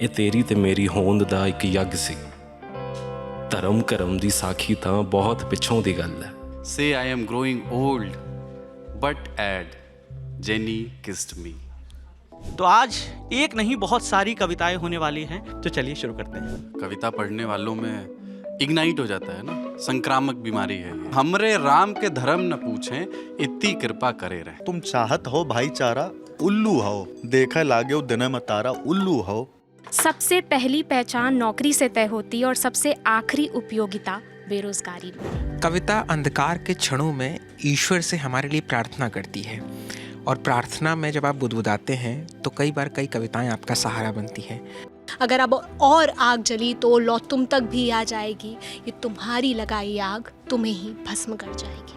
ਇਹ ਤੇਰੀ ਤੇ ਮੇਰੀ ਹੋਂਦ ਦਾ ਇੱਕ ਯੱਗ ਸੀ। ਧਰਮ ਕਰਮ ਦੀ ਸਾਖੀ ਤਾਂ ਬਹੁਤ ਪਿੱਛੋਂ ਦੀ ਗੱਲ ਹੈ। Say I am growing old, but add, Jenny kissed me. तो आज एक नहीं बहुत सारी कविताएं होने वाली हैं, तो चलिए शुरू करते हैं। कविता पढ़ने वालों में इग्नाइट हो जाता है ना, संक्रामक बीमारी है ये। हमरे राम के धर्म न पूछें, इतनी कृपा करे रहे। तुम चाहत हो भाईचारा, उल्लू हो देखे लागे दिन में तारा, उल्लू हो। सबसे पहली पहचान नौकरी से तय होती है और सबसे आखिरी उपयोगिता बेरोजगारी में। कविता अंधकार के क्षणों में ईश्वर से हमारे लिए प्रार्थना करती है, और प्रार्थना में जब आप बुदबुदाते हैं तो कई बार कई कविताएं आपका सहारा बनती हैं। अगर अब और आग जली तो लौ तुम तक भी आ जाएगी, ये तुम्हारी लगाई आग तुम्हें ही भस्म कर जाएगी।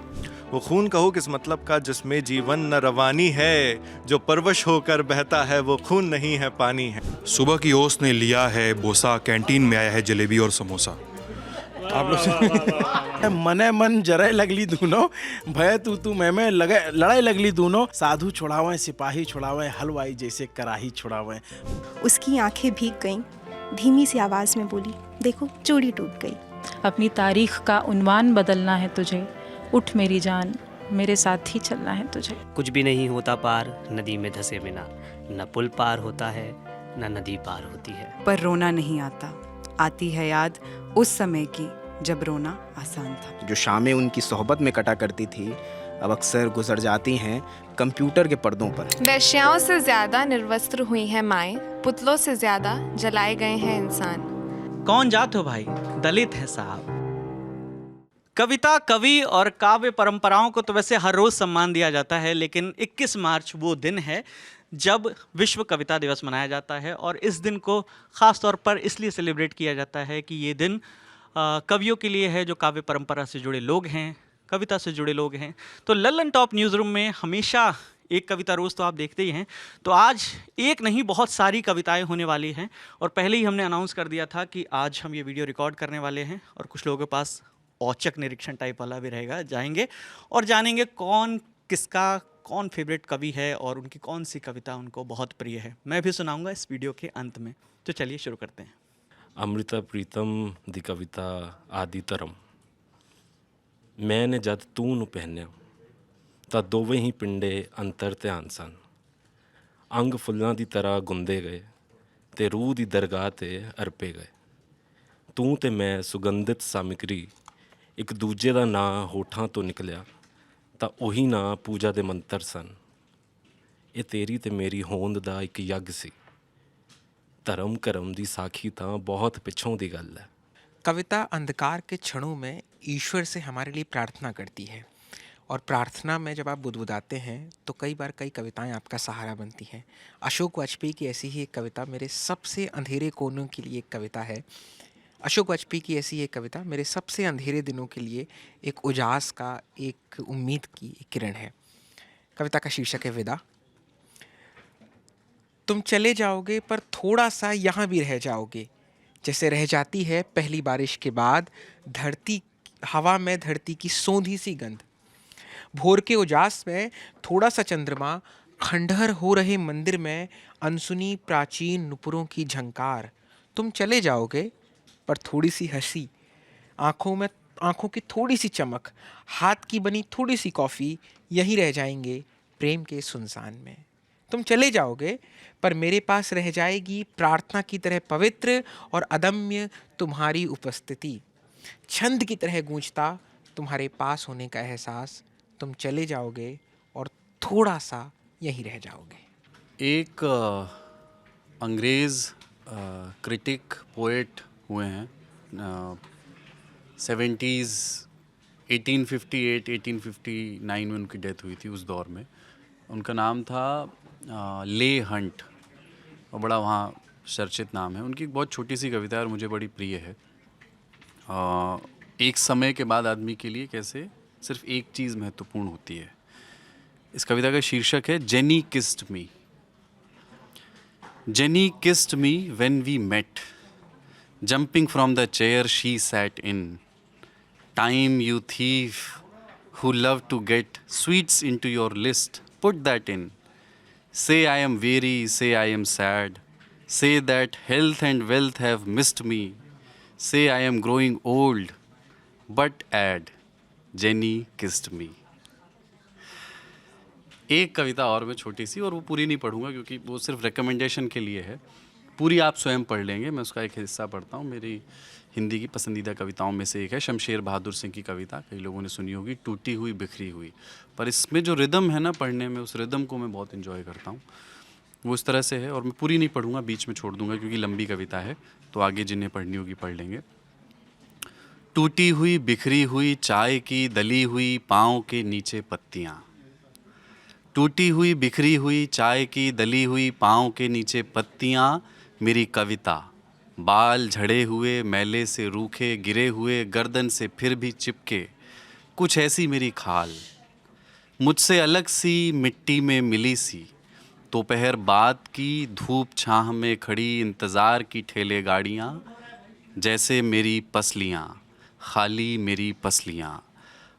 वो खून कहो किस मतलब का जिसमें जीवन न रवानी है, जो परवश होकर बहता है वो खून नहीं है पानी है। सुबह की ओस ने लिया है बोसा, कैंटीन में आया है जलेबी और समोसा। आप लोग मने मन जरे लगली दूनो, भय तू मैं लगे लड़ाई लगली दूनो। साधु छुड़ावे सिपाही छुड़ावे, हलवाई जैसे कराही छुड़ावे। उसकी आंखें भीग गईं, धीमी सी आवाज में बोली, देखो चूड़ी टूट गई। अपनी तारीख का उन्वान बदलना है तुझे, उठ मेरी जान, मेरे साथ ही चलना है तुझे। कुछ भी नहीं होता पार नदी में धंसे बिना, न पुल पार होता है न नदी पार होती है। पर रोना नहीं आता, आती है याद उस समय की जब रोना आसान था। जो शामें उनकी सोहबत में कटा करती थी अब अक्सर गुजर जाती हैं कंप्यूटर के पर्दों पर। वेश्याओं से ज्यादा निर्वस्त्र हुई हैं माएं, पुतलों से ज्यादा जलाए गए हैं इंसान। कौन जात हो भाई, दलित है साहब। कविता, कवि और काव्य परंपराओं को तो वैसे हर रोज सम्मान दिया जाता है, लेकिन 21 मार्च वो दिन है जब विश्व कविता दिवस मनाया जाता है। और इस दिन को ख़ास तौर पर इसलिए सेलिब्रेट किया जाता है कि ये दिन कवियों के लिए है जो काव्य परंपरा से जुड़े लोग हैं, कविता से जुड़े लोग हैं। तो लल्लन टॉप न्यूज़ रूम में हमेशा एक कविता रोज़ तो आप देखते ही हैं, तो आज एक नहीं बहुत सारी कविताएं होने वाली हैं। और पहले ही हमने अनाउंस कर दिया था कि आज हम ये वीडियो रिकॉर्ड करने वाले हैं, और कुछ लोगों के पास औचक निरीक्षण टाइप वाला भी रहेगा। जाएंगे और जानेंगे कौन फेवरेट कवि है और उनकी कौन सी कविता उनको बहुत प्रिय है। मैं भी सुनाऊंगा इस वीडियो के अंत में। तो चलिए शुरू करते हैं। अमृता प्रीतम दी कविता आदि धर्म। मैंने जद तू ਨੂੰ ਪਹਿਨਿਆ ਤਾਂ ਦੋਵੇਂ ਹੀ ਪਿੰਡੇ ਅੰਤਰ ਧਿਆਨ ਸਨ। ਅੰਗ ਫੁੱਲਾਂ ਦੀ ਤਰ੍ਹਾਂ ਗੁੰਦੇ ਗਏ ਤੇ ਰੂਹ ਦੀ ਦਰਗਾਹ ਤੇ ਅਰਪੇ ਗਏ। ਤੂੰ ਤੇ ਮੈਂ ਸੁਗੰਧਿਤ ਸਾਮਗਰੀ, ਇੱਕ ਦੂਜੇ ਦਾ ਨਾਂ ਹੋਠਾਂ ਤੋਂ ਨਿਕਲਿਆ ਤਾਂ ਉਹੀ ਨਾਂ ਪੂਜਾ ਦੇ ਮੰਤਰ ਸਨ। ਇਹ ਤੇਰੀ ਤੇ ਮੇਰੀ ਹੋਂਦ ਦਾ ਇੱਕ ਯੱਗ ਸੀ। धर्म करम दी साखी तां बहुत पिछों दी गल है। कविता अंधकार के क्षणों में ईश्वर से हमारे लिए प्रार्थना करती है, और प्रार्थना में जब आप बुदबुदाते हैं तो कई बार कई कविताएं आपका सहारा बनती हैं। अशोक वाजपेयी की ऐसी ही एक कविता मेरे सबसे अंधेरे कोनों के लिए एक कविता है। अशोक वाजपेयी की ऐसी एक कविता मेरे सबसे अंधेरे दिनों के लिए एक उजास का, एक उम्मीद की एक किरण है। कविता का शीर्षक है विदा। तुम चले जाओगे पर थोड़ा सा यहाँ भी रह जाओगे, जैसे रह जाती है पहली बारिश के बाद धरती, हवा में धरती की सोंधी सी गंध। भोर के उजास में थोड़ा सा चंद्रमा, खंडहर हो रहे मंदिर में अनसुनी प्राचीन नुपुरों की झंकार। तुम चले जाओगे पर थोड़ी सी हंसी, आँखों की थोड़ी सी चमक, हाथ की बनी थोड़ी सी कॉफ़ी, यहीं रह जाएंगे प्रेम के सुनसान में। तुम चले जाओगे पर मेरे पास रह जाएगी प्रार्थना की तरह पवित्र और अदम्य तुम्हारी उपस्थिति, छंद की तरह गूंजता तुम्हारे पास होने का एहसास। तुम चले जाओगे और थोड़ा सा यहीं रह जाओगे। एक अंग्रेज़ क्रिटिक पोएट हुए हैं 70s, 1858 1859 में उनकी डेथ हुई थी। उस दौर में उनका नाम था ले हंट, और बड़ा वहाँ चर्चित नाम है। उनकी एक बहुत छोटी सी कविता है और मुझे बड़ी प्रिय है। एक समय के बाद आदमी के लिए कैसे सिर्फ एक चीज़ महत्वपूर्ण होती है। इस कविता का शीर्षक है Jenny kissed me. Jenny kissed me when we met, jumping from the chair she sat in. Time you thief who love to get sweets into your list, put that in. Say I am weary, say I am sad, Say that health and wealth have missed me. Say I am growing old. But add, Jenny kissed me. एक कविता और मैं छोटी सी, और वो पूरी नहीं पढ़ूंगा क्योंकि वो सिर्फ रिकमेंडेशन के लिए है, पूरी आप स्वयं पढ़ लेंगे। मैं उसका एक हिस्सा पढ़ता हूँ। मेरी हिंदी की पसंदीदा कविताओं में से एक है शमशेर बहादुर सिंह की कविता, कई लोगों ने सुनी होगी, टूटी हुई बिखरी हुई। पर इसमें जो रिदम है ना पढ़ने में, उस रिदम को मैं बहुत इन्जॉय करता हूँ। वो इस तरह से है, और मैं पूरी नहीं पढ़ूंगा, बीच में छोड़ दूंगा क्योंकि लंबी कविता है, तो आगे जिन्हें पढ़नी होगी पढ़ लेंगे। टूटी हुई बिखरी हुई चाय की दली हुई पाँव के नीचे पत्तियाँ। टूटी हुई बिखरी हुई चाय की दली हुई पाँव के नीचे पत्तियाँ, मेरी कविता। बाल झड़े हुए मैले से रूखे गिरे हुए गर्दन से फिर भी चिपके, कुछ ऐसी मेरी खाल। मुझसे अलग सी मिट्टी में मिली सी, दोपहर बाद की धूप छाह में खड़ी इंतज़ार की ठेले गाड़ियाँ, जैसे मेरी पसलियाँ, खाली मेरी पसलियाँ।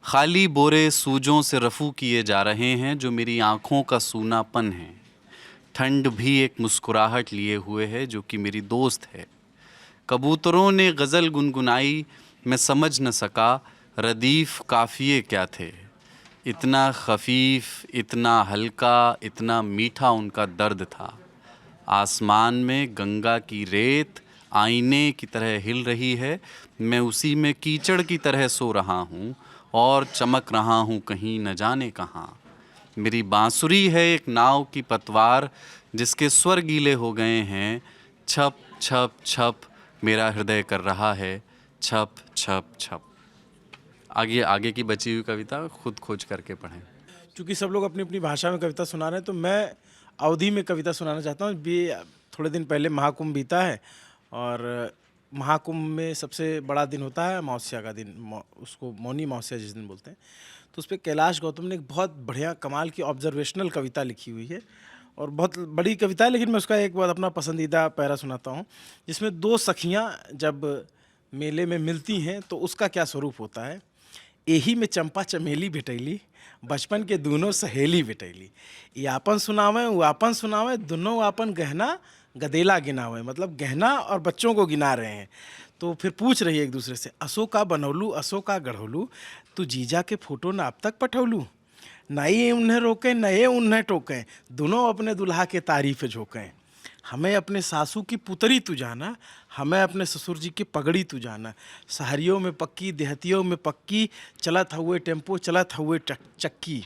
खाली बोरे सूजों से रफू किए जा रहे हैं जो मेरी आँखों का सूनापन है। ठंड भी एक मुस्कुराहट लिए हुए है जो कि मेरी दोस्त है। कबूतरों ने गज़ल गुनगुनाई, मैं समझ न सका रदीफ़ काफ़िए क्या थे। इतना खफीफ, इतना हल्का, इतना मीठा उनका दर्द था। आसमान में गंगा की रेत आईने की तरह हिल रही है, मैं उसी में कीचड़ की तरह सो रहा हूँ और चमक रहा हूँ कहीं न जाने कहाँ। मेरी बांसुरी है एक नाव की पतवार जिसके स्वर गीले हो गए हैं। छप छप छप मेरा हृदय कर रहा है, छप छप छप। आगे की बची हुई कविता खुद खोज करके पढ़ें। चूँकि सब लोग अपनी अपनी भाषा में कविता सुना रहे हैं, तो मैं अवधि में कविता सुनाना चाहता हूँ। भी थोड़े दिन पहले महाकुंभ बीता है, और महाकुंभ में सबसे बड़ा दिन होता है अमावस्या का दिन, उसको मौनी अमावस्या जिस दिन बोलते हैं। तो उस पर कैलाश गौतम ने एक बहुत बढ़िया कमाल की ऑब्जर्वेशनल कविता लिखी हुई है, और बहुत बड़ी कविता है, लेकिन मैं उसका एक बार अपना पसंदीदा पैरा सुनाता हूँ, जिसमें दो सखियाँ जब मेले में मिलती हैं तो उसका क्या स्वरूप होता है। एही में चंपा चमेली भेटैली, बचपन के दोनों सहेली भेटैली। ये आपन सुनावे वो आपन सुनावे, दोनों आपन गहना गदेला गिनावे। मतलब गहना और बच्चों को गिना रहे हैं। तो फिर पूछ रही है एक दूसरे से, असो का बनौलू असो का गढ़ौलू, तू जीजा के फोटो ना अब तक पठौलू। नए उन्हें रोकें नए उन्हें टोकें, दोनों अपने दुल्हा के तारीफ़ झोंकें। हमें अपने सासू की पुतरी तू जाना, हमें अपने ससुर जी की पगड़ी तू जाना। शहरियों में पक्की देहतियों में पक्की, चलत हुए टेम्पो चलत हुए चक्की।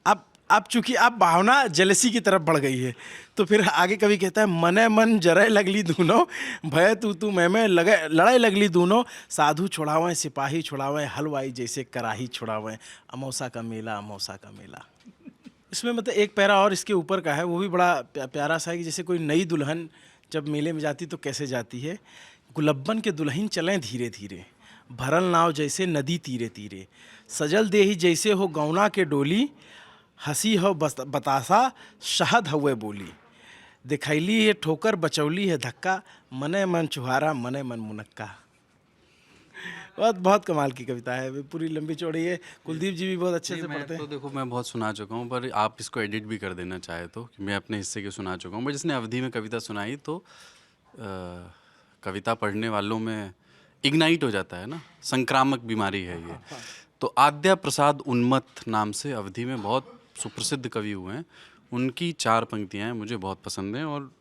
अब चूंकि अब भावना जेलसी की तरफ बढ़ गई है, तो फिर आगे कवि कहता है, मने मन जरे लगली दूनों, भय तू मैं लगे लड़ाई लगली दूनों। साधु छुड़ावें सिपाही छुड़ावें, हलवाई जैसे कराही छुड़ावें। अमौसा का मेला अमौसा का मेला। इसमें मतलब एक पैरा और इसके ऊपर का है, वो भी बड़ा प्यारा सा है कि जैसे कोई नई दुल्हन जब मेले में जाती तो कैसे जाती है। गुलब्बन के दुल्हन चलें धीरे धीरे, भरल नाव जैसे नदी तीरे तीरे। सजल देही जैसे हो गौना के डोली, हंसी हो बतासा शहद हुए बोली। दिखैली है ठोकर बचौली है धक्का, मने मन चुहारा मने मन मुनक्का। बहुत कमाल की कविता है, पूरी लंबी चौड़ी है। कुलदीप जी भी बहुत अच्छे से पढ़ते हैं। तो देखो मैं बहुत सुना चुका हूँ, पर आप इसको एडिट भी कर देना चाहे तो, कि मैं अपने हिस्से के सुना चुका हूँ। पर जिसने अवधि में कविता सुनाई तो कविता पढ़ने वालों में इग्नाइट हो जाता है ना, संक्रामक बीमारी है ये। तो आद्या प्रसाद उन्मत्त नाम से अवधि में बहुत सुप्रसिद्ध कवि हुए हैं। उनकी 4 पंक्तियाँ हैं, मुझे बहुत पसंद हैं, और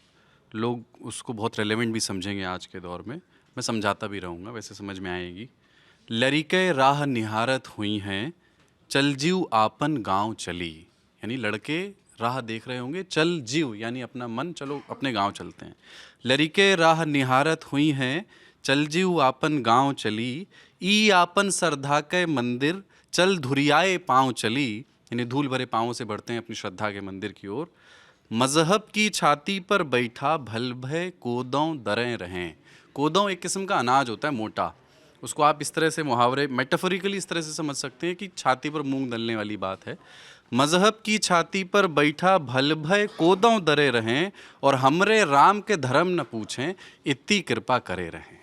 लोग उसको बहुत रेलेवेंट भी समझेंगे आज के दौर में। मैं समझाता भी रहूँगा, वैसे समझ में आएगी। लड़के राह निहारत हुई हैं, चल जीव आपन गांव चली। यानी लड़के राह देख रहे होंगे, चल जीव यानी अपना मन, चलो अपने गांव चलते हैं। लड़के राह निहारत हुई हैं, चल जीव आपन गांव चली। ई आपन सरधा के मंदिर, चल धुरियाए पाँव चली। यानी धूल भरे पाँवों से बढ़ते हैं अपनी श्रद्धा के मंदिर की ओर। मजहब की छाती पर बैठा भल भय कोदों दरें रहें। कोदों एक किस्म का अनाज होता है मोटा, उसको आप इस तरह से मुहावरे मेटाफोरिकली इस तरह से समझ सकते हैं कि छाती पर मूंग दलने वाली बात है। मजहब की छाती पर बैठा भल भय कोदों दरे रहें, और हमरे राम के धर्म न पूछें, इतनी कृपा करे रहें।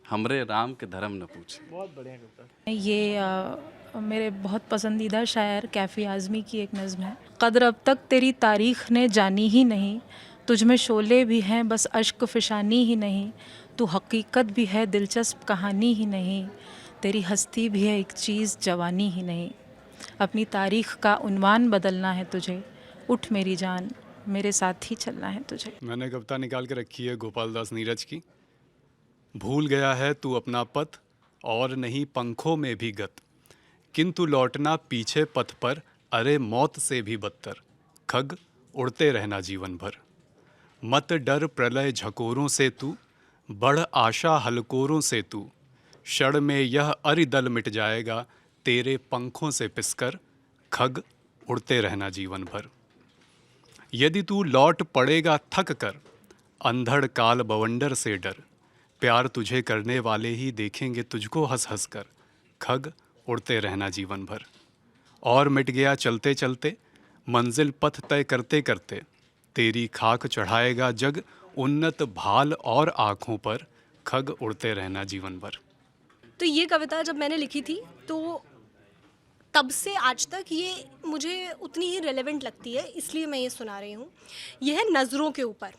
हमरे राम के धर्म न पूछें। बहुत बढ़िया कविता। ये मेरे बहुत पसंदीदा शायर कैफ़ी आज़मी की एक नज़्म है। कदर अब तक तेरी तारीख़ ने जानी ही नहीं, तुझ में शोले भी हैं बस अश्क फिशानी ही नहीं, तू हकीकत भी है दिलचस्प कहानी ही नहीं, तेरी हस्ती भी है एक चीज़ जवानी ही नहीं, अपनी तारीख़ का उन्वान बदलना है तुझे, उठ मेरी जान मेरे साथ ही चलना है तुझे। मैंने कविता निकाल के रखी है गोपाल दास नीरज की। भूल गया है तू अपना पथ और नहीं पंखों में भी गत, किंतु लौटना पीछे पथ पर अरे मौत से भी बदतर, खग उड़ते रहना जीवन भर। मत डर प्रलय झकोरों से तू, बढ़ आशा हलकोरों से तू, क्षण में यह अरिदल मिट जाएगा तेरे पंखों से पिसकर, खग उड़ते रहना जीवन भर। यदि तू लौट पड़ेगा थक कर, अंधड़ काल बवंडर से डर, प्यार तुझे करने वाले ही देखेंगे तुझको हंस हंस कर, खग उड़ते रहना जीवन भर। और मिट गया चलते चलते, मंजिल पथ तय करते करते, तेरी खाक चढ़ाएगा जग उन्नत भाल और आँखों पर, खग उड़ते रहना जीवन भर। तो ये कविता जब मैंने लिखी थी तो तब से आज तक ये मुझे उतनी ही रेलेवेंट लगती है, इसलिए मैं ये सुना रही हूँ। यह है नज़रों के ऊपर।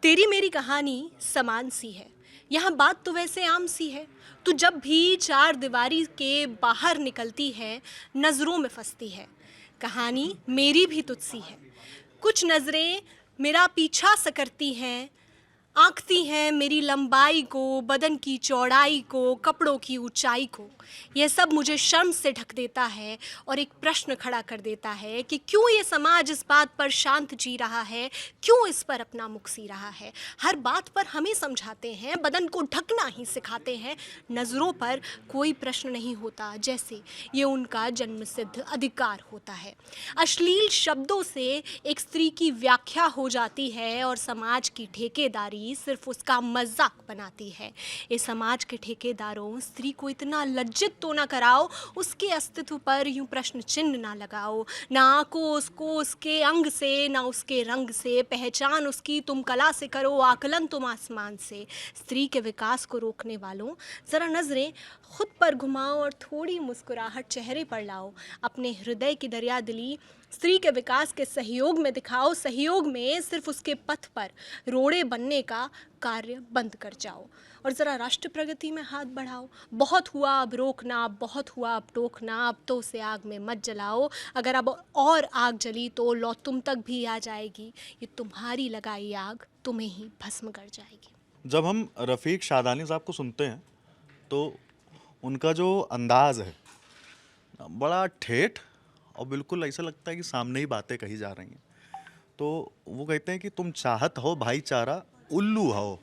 तेरी मेरी कहानी समान सी है, यहाँ बात तो वैसे आम सी है, तू जब भी चार दीवारी के बाहर निकलती है नज़रों में फंसती है, कहानी मेरी भी तुझसी है। कुछ नज़रें मेरा पीछा सा करती हैं, आंकती हैं मेरी लंबाई को, बदन की चौड़ाई को, कपड़ों की ऊंचाई को। यह सब मुझे शर्म से ढक देता है और एक प्रश्न खड़ा कर देता है कि क्यों ये समाज इस बात पर शांत जी रहा है, क्यों इस पर अपना मुख सी रहा है। हर बात पर हमें समझाते हैं, बदन को ढकना ही सिखाते हैं, नज़रों पर कोई प्रश्न नहीं होता, जैसे ये उनका जन्मसिद्ध अधिकार होता है। अश्लील शब्दों से एक स्त्री की व्याख्या हो जाती है और समाज की ठेकेदारी सिर्फ उसका मजाक बनाती है। इस समाज के ठेकेदारों, स्त्री को इतना लज्जित तो ना कराओ, उसके अस्तित्व पर यूं प्रश्न चिन्ह ना लगाओ, ना आंको उसको उसके अंग से, ना उसके रंग से, पहचान उसकी तुम कला से करो, आकलन तुम आसमान से। स्त्री के विकास को रोकने वालों, ज़रा नज़रें खुद पर घुमाओ और थोड़ी मुस्कुराहट चेहरे पर लाओ। अपने हृदय की दरिया दिली स्त्री के विकास के सहयोग में दिखाओ, सहयोग में सिर्फ उसके पथ पर रोड़े बनने का कार्य बंद कर जाओ और ज़रा राष्ट्र प्रगति में हाथ बढ़ाओ। बहुत हुआ अब रोकना, बहुत हुआ अब टोकना, अब तो उसे आग में मत जलाओ, अगर अब और आग जली तो लौ तुम तक भी आ जाएगी, ये तुम्हारी लगाई आग तुम्हें ही भस्म कर जाएगी। जब हम रफ़ीक शादानी साहब को सुनते हैं तो उनका जो अंदाज़ है बड़ा ठेठ और बिल्कुल ऐसा लगता है कि सामने ही बातें कही जा रही हैं। तो वो कहते हैं कि तुम चाहत हो भाईचारा उल्लू हो,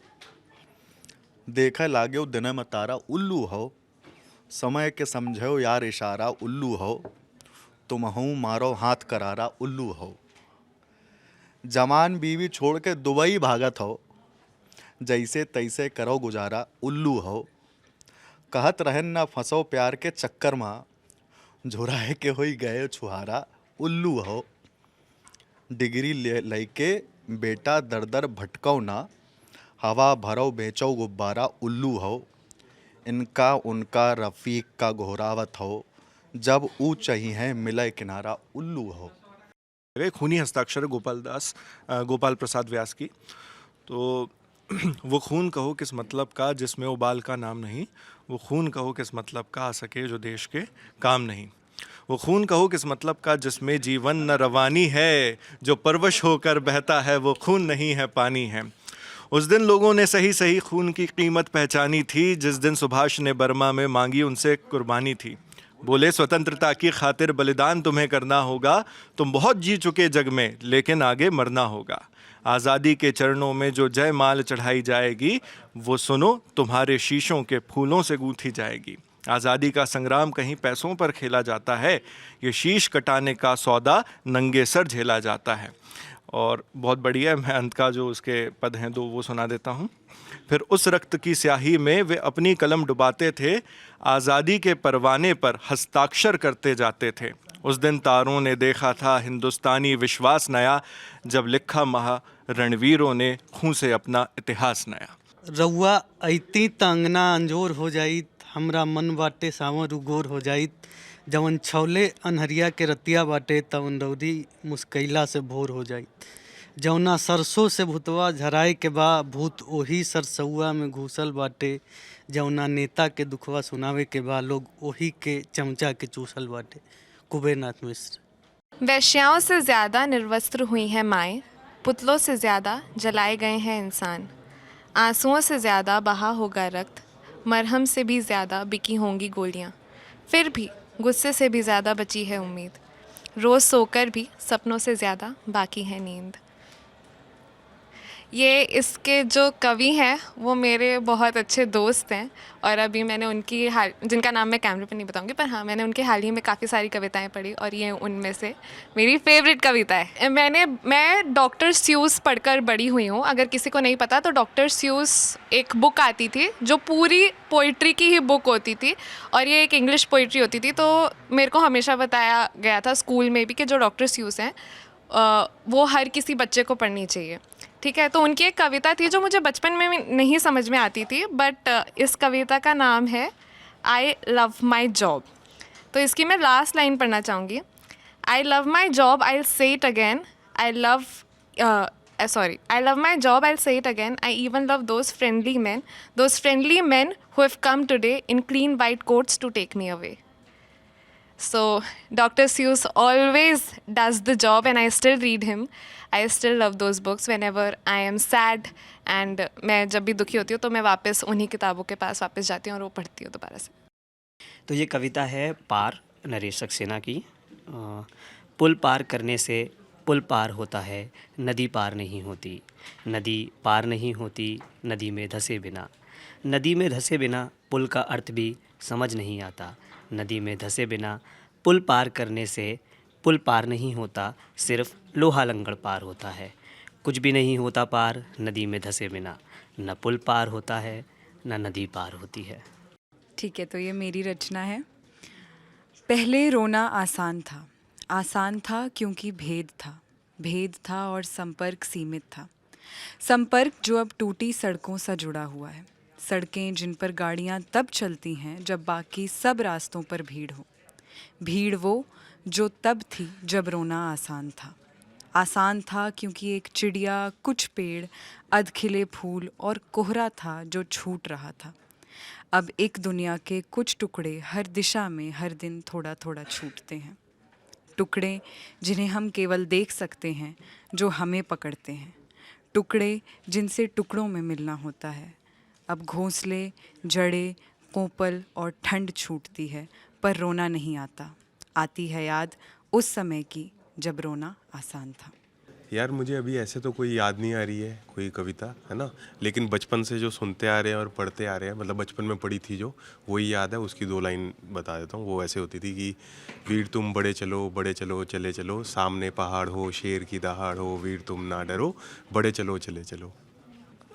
देखा लागे दिन में तारा उल्लू हो, समय के समझो यार इशारा उल्लू हो, तुम हूँ मारो हाथ करारा उल्लू हो, जवान बीवी छोड़ के दुबई भागत हो, जैसे तैसे करो गुजारा उल्लू हो, कहत रहन ना फंसो प्यार के चक्कर में, झुराए के होई गए छुहारा उल्लू हो, डिग्री लैके बेटा दर दर भटकौ ना, हवा भरो बेचो गुब्बारा उल्लू हो, इनका उनका रफ़ीक का घोरावत हो, जब ऊ चाहिए है मिले किनारा उल्लू हो। खूनी हस्ताक्षर गोपाल प्रसाद व्यास की। तो वो खून कहो किस मतलब का जिसमें उबाल का नाम नहीं, वो खून कहो किस मतलब का आ सके जो देश के काम नहीं, वो खून कहो किस मतलब का जिसमें जीवन न रवानी है, जो परवश होकर बहता है वो खून नहीं है पानी है। उस दिन लोगों ने सही सही खून की कीमत पहचानी थी, जिस दिन सुभाष ने बर्मा में मांगी उनसे कुर्बानी थी। बोले स्वतंत्रता की खातिर बलिदान तुम्हें करना होगा, तुम बहुत जी चुके जग में लेकिन आगे मरना होगा। आज़ादी के चरणों में जो जय माल चढ़ाई जाएगी, वो सुनो तुम्हारे शीशों के फूलों से गूंथी जाएगी। आज़ादी का संग्राम कहीं पैसों पर खेला जाता है, ये शीश कटाने का सौदा नंगे सर झेला जाता है। और बहुत बढ़िया, मैं अंत का जो उसके पद हैं दो वो सुना देता हूँ। फिर उस रक्त की स्याही में वे अपनी कलम डुबाते थे, आज़ादी के परवाने पर हस्ताक्षर करते जाते थे। उस दिन तारों ने देखा था हिंदुस्तानी विश्वास नया, जब लिखा महा रणवीरों ने खून से अपना इतिहास नया। रउआ ऐती तंगना अंजोर हो जाइत, हमरा मन बाटे सावर उगोर हो जाइत, जवन छौले अनहरिया के रतिया बाटे तवन रौदी मुस्कैला से भोर हो जाइत। जौना सरसों से भूतवा झराए के बा भूत ओही सरसौआ में घुसल बाटे। जौना नेता के दुखवा सुनावे के बा लोग ओही के चमचा के चूसल बाटे। कुबेरनाथ मिश्र। वैश्याओं से ज़्यादा निर्वस्त्र हुई हैं माएँ, पुतलों से ज़्यादा जलाए गए हैं इंसान। आंसुओं से ज़्यादा बहा होगा रक्त, मरहम से भी ज़्यादा बिकी होंगी गोलियाँ। फिर भी गुस्से से भी ज़्यादा बची है उम्मीद, रोज़ सोकर भी सपनों से ज़्यादा बाकी है नींद। ये इसके जो कवि हैं वो मेरे बहुत अच्छे दोस्त हैं और अभी मैंने उनकी जिनका नाम मैं कैमरे पे नहीं बताऊंगी, पर हाँ मैंने उनके हाल ही में काफ़ी सारी कविताएं पढ़ी और ये उनमें से मेरी फेवरेट कविता है। मैं डॉक्टर स्यूस पढ़कर बड़ी हुई हूँ। अगर किसी को नहीं पता तो डॉक्टर स्यूस एक बुक आती थी जो पूरी पोइट्री की ही बुक होती थी और ये एक इंग्लिश पोइट्री होती थी। तो मेरे को हमेशा बताया गया था स्कूल में भी कि जो डॉक्टर स्यूस हैं वो हर किसी बच्चे को पढ़नी चाहिए, ठीक है। तो उनकी एक कविता थी जो मुझे बचपन में नहीं समझ में आती थी, बट इस कविता का नाम है आई लव माई जॉब। तो इसकी मैं लास्ट लाइन पढ़ना चाहूँगी। आई love my job, I say it again, I love my job, I say it again, I even love those friendly man who have come today in clean white coats to take me away. So Dr. Seuss always does the job and I still read him. I still love those books whenever I am sad and मैं जब भी दुखी होती हूँ तो मैं वापस उन्हीं किताबों के पास वापस जाती हूँ और वो पढ़ती हूँ दोबारा से। तो ये कविता है पार, नरेश सक्सेना की। पुल पार करने से पुल पार होता है, नदी पार नहीं होती। नदी पार नहीं होती नदी में धंसे बिना। नदी में धंसे बिना पुल का अर्थ भी समझ नहीं आता। नदी में धंसे बिना पुल पार करने से पुल पार नहीं होता, सिर्फ लोहा लंगड़ पार होता है। कुछ भी नहीं होता पार नदी में धंसे बिना। न पुल पार होता है न नदी पार होती है। ठीक है, तो ये मेरी रचना है। पहले रोना आसान था क्योंकि भेद था और संपर्क सीमित था। संपर्क जो अब टूटी सड़कों सा जुड़ा हुआ है। सड़कें जिन पर गाड़ियाँ तब चलती हैं जब बाकी सब रास्तों पर भीड़ हो। भीड़ वो जो तब थी जब रोना आसान था क्योंकि एक चिड़िया, कुछ पेड़, अधखिले फूल और कोहरा था जो छूट रहा था। अब एक दुनिया के कुछ टुकड़े हर दिशा में हर दिन थोड़ा थोड़ा छूटते हैं। टुकड़े जिन्हें हम केवल देख सकते हैं, जो हमें पकड़ते हैं। टुकड़े जिनसे टुकड़ों में मिलना होता है। अब घोंसले, जड़ें, कोपल और ठंड छूटती है, पर रोना नहीं आता। आती है याद उस समय की जब रोना आसान था। यार मुझे अभी ऐसे तो कोई याद नहीं आ रही है कोई कविता, है ना, लेकिन बचपन से जो सुनते आ रहे हैं और पढ़ते आ रहे हैं, मतलब बचपन में पढ़ी थी जो, वही याद है। उसकी 2 लाइन बता देता हूँ। वो ऐसे होती थी कि वीर तुम बड़े चलो चले चलो, सामने पहाड़ हो शेर की दहाड़ हो, वीर तुम ना डरो, बड़े चलो चले चलो।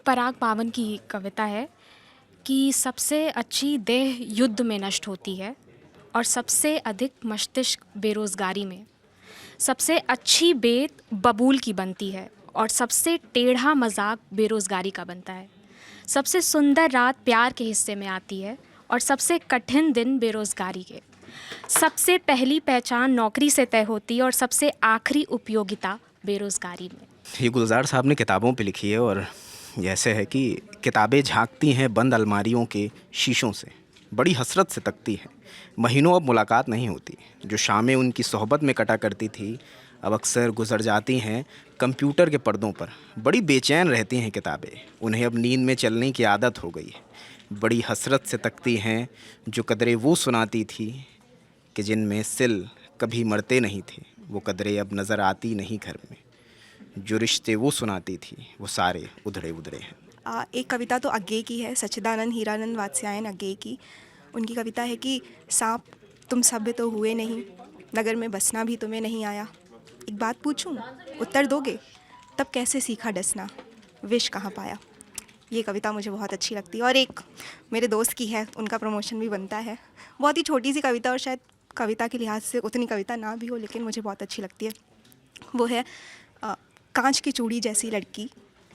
पराग पावन की कविता है कि सबसे अच्छी देह युद्ध में नष्ट होती है और सबसे अधिक मस्तिष्क बेरोज़गारी में। सबसे अच्छी बेत बबूल की बनती है और सबसे टेढ़ा मजाक बेरोज़गारी का बनता है। सबसे सुंदर रात प्यार के हिस्से में आती है और सबसे कठिन दिन बेरोज़गारी के। सबसे पहली पहचान नौकरी से तय होती है और सबसे आखिरी उपयोगिता बेरोज़गारी में। ये गुलजार साहब ने किताबों पे लिखी है और ये ऐसे है कि किताबें झांकती हैं बंद अलमारियों के शीशों से, बड़ी हसरत से तकती हैं। महीनों अब मुलाकात नहीं होती। जो शामें उनकी सोहबत में कटा करती थी अब अक्सर गुजर जाती हैं कंप्यूटर के पर्दों पर। बड़ी बेचैन रहती हैं किताबें, उन्हें अब नींद में चलने की आदत हो गई है। बड़ी हसरत से तकती हैं जो कदरें वो सुनाती थी कि जिनमें सिल कभी मरते नहीं थे। वो कदरें अब नज़र आती नहीं घर में। जो रिश्ते वो सुनाती थी वो सारे उधड़े उधड़े हैं। एक कविता तो अज्ञे की है, सच्चिदानंद हीरानंद वात्स्यायन अज्ञे की। उनकी कविता है कि सांप तुम सभ्य तो हुए नहीं, नगर में बसना भी तुम्हें नहीं आया। एक बात पूछूं, उत्तर दोगे? तब कैसे सीखा डसना, विष कहाँ पाया। ये कविता मुझे बहुत अच्छी लगती है और एक मेरे दोस्त की है, उनका प्रमोशन भी बनता है। बहुत ही छोटी सी कविता और शायद कविता के लिहाज से उतनी कविता ना भी हो, लेकिन मुझे बहुत अच्छी लगती है। वो है कांच की चूड़ी जैसी लड़की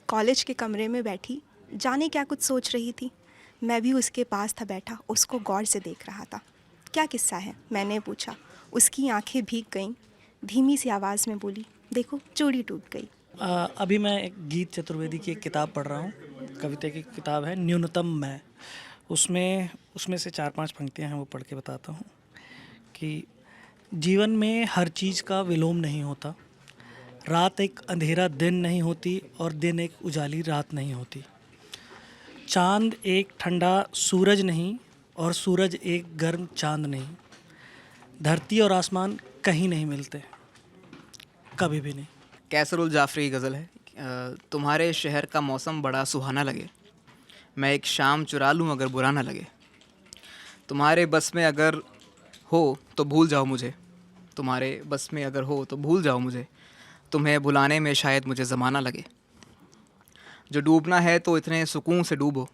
कॉलेज के कमरे में बैठी, जाने क्या कुछ सोच रही थी। मैं भी उसके पास था बैठा, उसको गौर से देख रहा था। क्या किस्सा है, मैंने पूछा। उसकी आंखें भीग गईं, धीमी सी आवाज़ में बोली, देखो चूड़ी टूट गई। अभी मैं एक गीत चतुर्वेदी की एक किताब पढ़ रहा हूँ, कविता की किताब है न्यूनतम मैं। उसमें से 4-5 पंक्तियाँ हैं, वो पढ़ के बताता हूँ कि जीवन में हर चीज़ का विलोम नहीं होता, रात एक अंधेरा दिन नहीं होती और दिन एक उजाली रात नहीं होती, चांद एक ठंडा सूरज नहीं और सूरज एक गर्म चांद नहीं, धरती और आसमान कहीं नहीं मिलते, कभी भी नहीं। कैसरुल जाफरी की गज़ल है। तुम्हारे शहर का मौसम बड़ा सुहाना लगे, मैं एक शाम चुरा लूँ अगर बुरा ना लगे, तुम्हारे बस में अगर हो तो भूल जाओ मुझे, तुम्हारे बस में अगर हो तो भूल जाओ मुझे, तुम्हें भुलाने में शायद मुझे ज़माना लगे, जो डूबना है तो इतने सुकून से डूबो,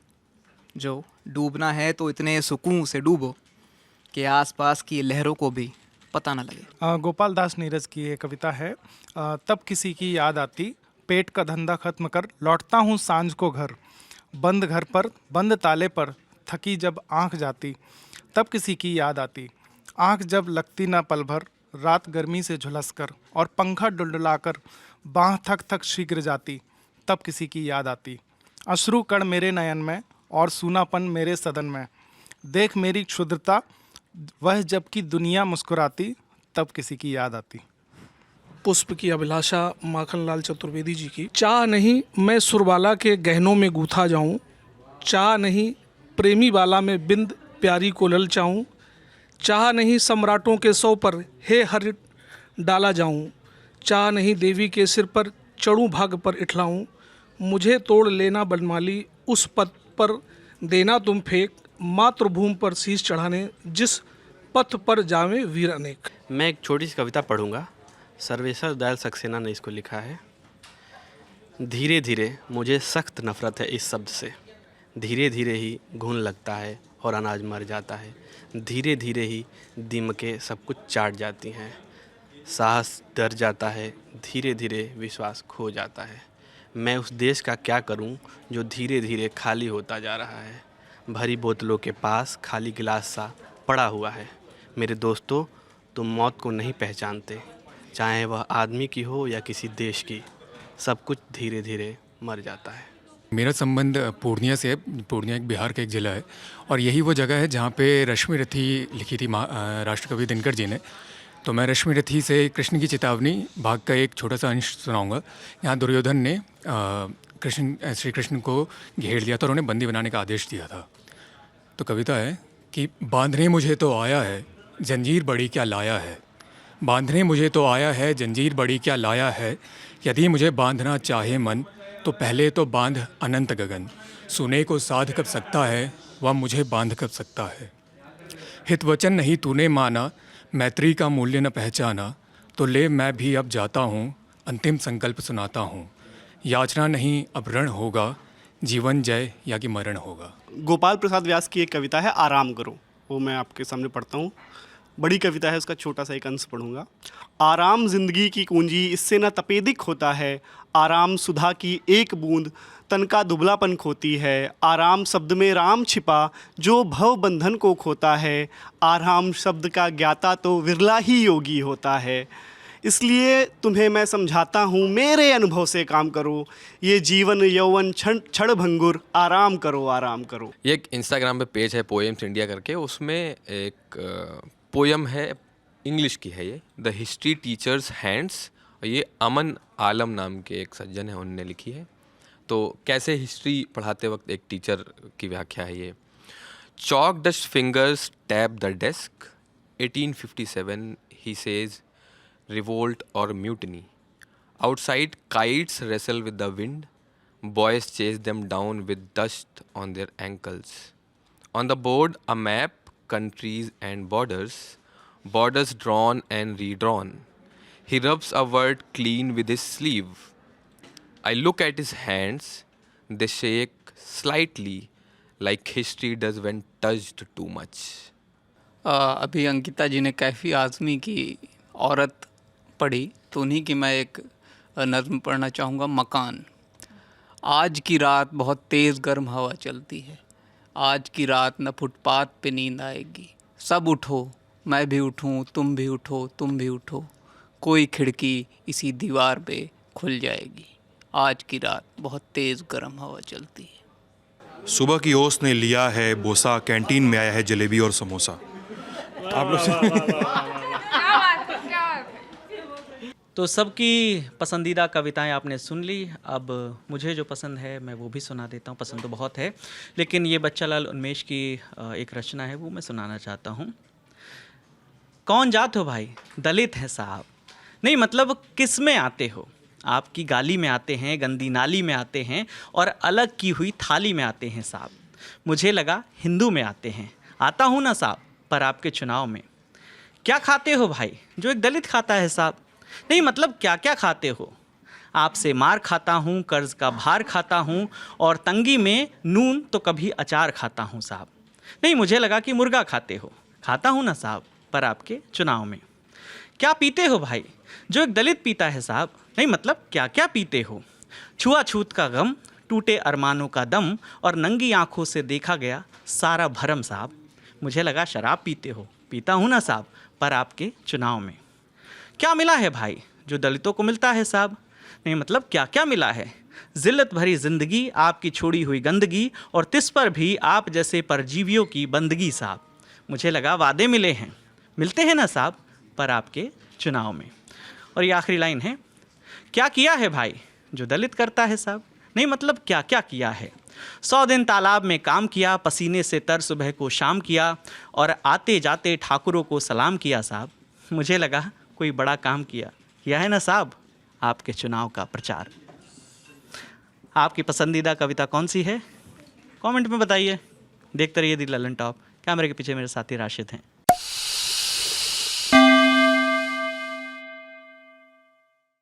जो डूबना है तो इतने सुकून से डूबो कि आसपास की लहरों को भी पता ना लगे। गोपाल दास नीरज की ये कविता है। तब किसी की याद आती, पेट का धंधा खत्म कर लौटता हूँ सांझ को घर, बंद घर पर बंद ताले पर थकी जब आँख जाती, तब किसी की याद आती, आँख जब लगती ना पल भर, रात गर्मी से झुलस कर और पंखा डुलडुला कर बाँह थक थक शीघ्र जाती, तब किसी की याद आती, अश्रु कण मेरे नयन में और सूनापन मेरे सदन में, देख मेरी क्षुद्रता वह जबकि दुनिया मुस्कुराती, तब किसी की याद आती। पुष्प की अभिलाषा माखनलाल चतुर्वेदी जी की। चाह नहीं मैं सुरबाला के गहनों में गूथा जाऊं, चाह नहीं प्रेमी बाला में बिंद प्यारी को ललचाऊं, चाह नहीं सम्राटों के सौ पर हे हर डाला जाऊं, चाह नहीं देवी के सिर पर चढ़ूं भाग पर इठलाऊं, मुझे तोड़ लेना बनमाली उस पद पर देना तुम फेंक, मातृभूमि पर शीश चढ़ाने जिस पथ पर जावे वीर अनेक। मैं एक छोटी सी कविता पढ़ूंगा, सर्वेश्वर दयाल सक्सेना ने इसको लिखा है। धीरे धीरे मुझे सख्त नफरत है इस शब्द से, धीरे धीरे ही घुन लगता है और अनाज मर जाता है, धीरे धीरे ही दीमकें सब कुछ चाट जाती हैं, साहस डर जाता है, धीरे धीरे विश्वास खो जाता है। मैं उस देश का क्या करूं जो धीरे धीरे खाली होता जा रहा है, भरी बोतलों के पास खाली गिलास सा पड़ा हुआ है। मेरे दोस्तों, तुम मौत को नहीं पहचानते, चाहे वह आदमी की हो या किसी देश की, सब कुछ धीरे धीरे मर जाता है। मेरा संबंध पूर्णिया से है। पूर्णिया एक बिहार का एक ज़िला है और यही वो जगह है जहाँ पे रश्मि रथी लिखी थी राष्ट्रकवि दिनकर जी ने। तो मैं रश्मि रथी से कृष्ण की चेतावनी भाग का एक छोटा सा अंश सुनाऊंगा। यहाँ दुर्योधन ने श्री कृष्ण को घेर लिया था और उन्हें बंदी बनाने का आदेश दिया था। तो कविता है कि बांधने मुझे तो आया है जंजीर बड़ी क्या लाया है, बांधने मुझे तो आया है जंजीर बड़ी क्या लाया है, यदि मुझे बांधना चाहे मन तो पहले तो बांध अनंत गगन, सुने को साध कब सकता है वह मुझे बांध कब सकता है। हित वचन नहीं तूने माना, मैत्री का मूल्य न पहचाना, तो ले मैं भी अब जाता हूँ, अंतिम संकल्प सुनाता हूँ, याचना नहीं अब रण होगा, जीवन जय या कि मरण होगा। गोपाल प्रसाद व्यास की एक कविता है आराम करो, वो मैं आपके सामने पढ़ता हूँ। बड़ी कविता है, उसका छोटा सा एक अंश पढ़ूंगा। आराम जिंदगी की कुंजी, इससे न तपेदिक होता है, आराम सुधा की एक बूंद तन का दुबलापन खोती है, आराम शब्द में राम छिपा जो भव बंधन को खोता है, आराम शब्द का ज्ञाता तो विरला ही योगी होता है। इसलिए तुम्हें मैं समझाता हूँ, मेरे अनुभव से काम करो, ये जीवन यौवन क्षण भंगुर, आराम करो आराम करो। ये एक इंस्टाग्राम पे पेज है पोएम्स इंडिया करके, उसमें एक पोयम है, इंग्लिश की है ये, द हिस्ट्री टीचर्स हैंड्स, ये अमन आलम नाम के एक सज्जन है, उनने लिखी है। तो कैसे हिस्ट्री पढ़ाते वक्त एक टीचर की व्याख्या है ये। Chalk dust fingers tap the desk, 1857 he says revolt or mutiny. Outside, kites wrestle with the wind. Boys chase them down with dust on their ankles. On the board, a map, countries and borders. Borders drawn and redrawn. He rubs a word clean with his sleeve. I look at his hands. They shake slightly like history does when touched too much. अभी अंकिता जी ने कैफी आज़मी की औरत पढ़ी, तो उन्हीं की मैं एक नज़्म पढ़ना चाहूँगा। मकान। आज की रात बहुत तेज़ गर्म हवा चलती है, आज की रात न फुटपाथ पे नींद आएगी, सब उठो, मैं भी उठूँ, तुम भी उठो, तुम भी उठो, कोई खिड़की इसी दीवार पे खुल जाएगी। आज की रात बहुत तेज़ गर्म हवा चलती है। सुबह की ओस ने लिया है बोसा, कैंटीन में आया है जलेबी और समोसा। आप लोग तो सबकी पसंदीदा कविताएं आपने सुन ली। अब मुझे जो पसंद है मैं वो भी सुना देता हूँ। पसंद तो बहुत है, लेकिन ये बच्चालाल उन्मेष की एक रचना है वो मैं सुनाना चाहता हूँ। कौन जात हो भाई, दलित हैं साहब। नहीं मतलब किस में आते हो, आपकी गाली में आते हैं, गंदी नाली में आते हैं और अलग की हुई थाली में आते हैं साहब। मुझे लगा हिंदू में आते हैं, आता हूँ ना साहब पर आपके चुनाव में। क्या खाते हो भाई जो एक दलित खाता है साहब। नहीं मतलब क्या क्या खाते हो, आपसे मार खाता हूँ, कर्ज का भार खाता हूँ और तंगी में नून तो कभी अचार खाता हूँ साहब। नहीं मुझे लगा कि मुर्गा खाते हो, खाता हूँ ना साहब पर आपके चुनाव में। क्या पीते हो भाई जो एक दलित पीता है साहब। नहीं मतलब क्या क्या पीते हो, छुआछूत का गम, टूटे अरमानों का दम और नंगी आंखों से देखा गया सारा भरम साहब। मुझे लगा शराब पीते हो, पीता हूँ ना साहब पर आपके चुनाव में। क्या मिला है भाई जो दलितों को मिलता है साहब। नहीं मतलब क्या क्या मिला है, जिल्लत भरी जिंदगी, आपकी छोड़ी हुई गंदगी और तिस पर भी आप जैसे परजीवियों की बंदगी साहब। मुझे लगा वादे मिले हैं, मिलते हैं ना साहब पर आपके चुनाव में। और ये आखिरी लाइन है, क्या किया है भाई जो दलित करता है साहब। नहीं मतलब क्या क्या किया है, 100 दिन तालाब में काम किया, पसीने से तर सुबह को शाम किया और आते जाते ठाकुरों को सलाम किया साहब। मुझे लगा कोई बड़ा काम किया है ना साहब आपके चुनाव का प्रचार। आपकी पसंदीदा कविता कौन सी है कमेंट में बताइए। देखते रहिए दी ललन टॉप। कैमरे के पीछे मेरे साथी राशिद हैं।